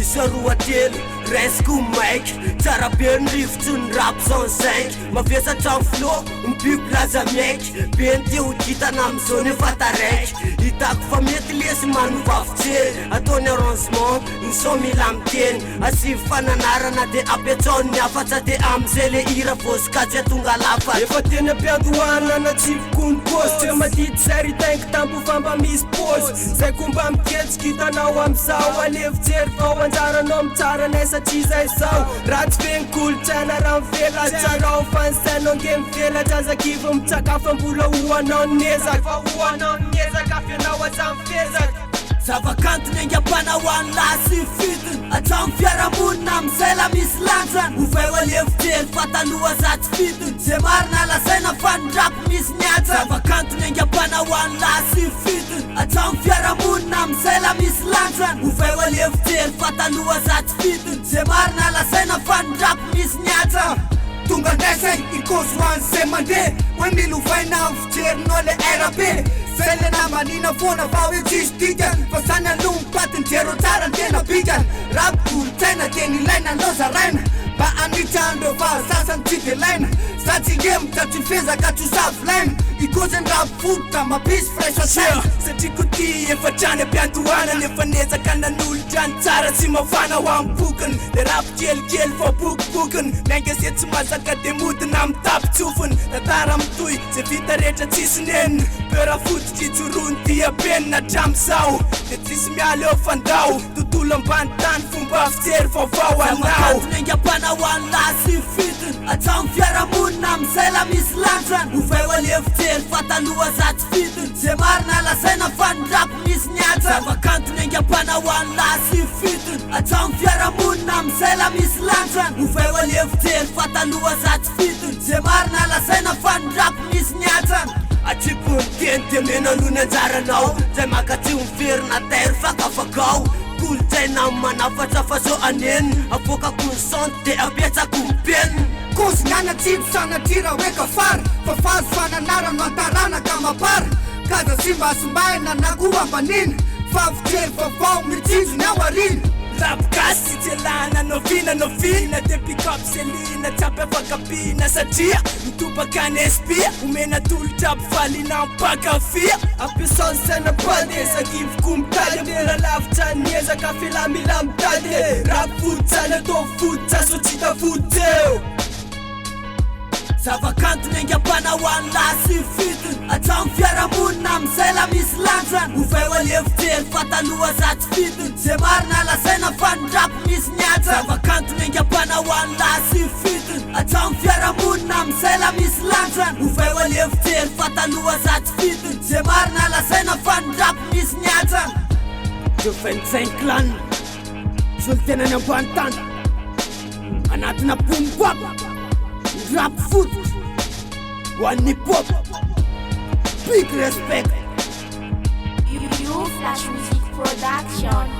Isaroatelo resiko maiky tsara be ny rivotry ny rap zanzaiky mavesatra ny flo mibiby laza miaiky be ny teo hitana am'izao nefa taraiky hitako fa mety lesy manovavotsery ataony arrangement ny son mila miteny asivy fananarana de apetsaony ny afatsa de am'izay le hira vosikajy tonga lafa efa teny ampiadohana na tsivoko ny kôzy tsy matity zary tainky tampo famba misy pôzy zay komba miketsiky hitanao am'izao alevitsery vao anjaranao mitsara nay satria zay zao ratsy fe ny kolotsaina raha mivela tsarao fansainao nge mivela zazakivy mitsakafa mbola hoanao nezaka fa hoanao nezaka afianao aza mifezaka zavakanto ny angam-panao any lasy fitiny atramo fiaramonina am'izay la misy lanjany ovay alevitely fa taloha zatsy fitiny zay marina lasaina fa ny rapy misy niaja zavakanto ny angam-panao any lasy fitiny atramo fiaramonina am'izay la misy lanjany ovay alevitely fa taloha zatsy fitiny zay marina lasaina fa ny rapy misy niaja tonga ndesay ikosoany zay mandeha hoe milovaina amin'ny fijerinao le RAP zay le namanina foana va hoe tsisy dikany fa zany aloha mpatiny jero tsara ny tena bikany rap kolotsaina de ny ilaina anao zaraina mba anitrandreo fa sasany tsy de laina satsy nge mitsatry fezaka tsosavolaina ikosany rap fototra mampisy fresasaina satria koty efa trany ampiantohana nefa nezaka nan'olotra ny tsara tsy mafana ho ambokiny le rap kelikely fa bokibokiny miainga se tsy masaka de modina mitapy tsofiny tantara mitoy zay vita rehetra tsisy nenina pera fototry tsorony dia penina atram'izao de tsisy miala eo fandao tontolo ambany tany fomba fitsery vaovao anao ny angam-panao any lasy fitiny atramo fiaramonina am'izay la misy lanjany ovay alevitely fa taloha zatsy fitiny zay marina lasaina fa ny rapy misy niaja zavakanto ny angam-panao any lasy fitiny atramo fiaramonina am'izay la misy lanjany ovay alevitely fa taloha zatsy fitiny zay marina lasaina fa ny rapy misy niaja atsiko ny teny de menalony anjaranao zay makatsy miverina tairy fakafakao kolotsaina manafatra fa zao aneniny avokako ny sonty de apetsako mipeniny kozy nyana tsito sanatira hoe kafara fa fazo fananara no antarana ka mapara kaza sy mbasombaina na koa ambanina fa fitrery vaovao mitsinjo ny ao arina rapgasy tselana novina de pikap selina tsapy afakapina satria mitobaka any espia omena tolotra ampifalina mpakafia ampiasany saina padesakivoko mitaly mbola lavitra niezaka filamila mitady rap fototsany atao fototra so tsy hita fototeo zavakanto ny angam-panao any lasy fitiny atramo fiaramonina am'izay la misy lanjany ovay alevitely fa taloha zatsy fitiny zay marina lasaina fa ny rapy misy niaja zavakanto ny angam-panao any lasy fitiny atramo fiaramonina am'izay la misy lanjany ovay alevitely fa taloha zatsy fitiny zay marina lasaina fa ny rapy misy niaja de 25 lany solo tenany ambany tany anatina pompoapa rap foot, one hip hop, big respect. You Flash Music Production.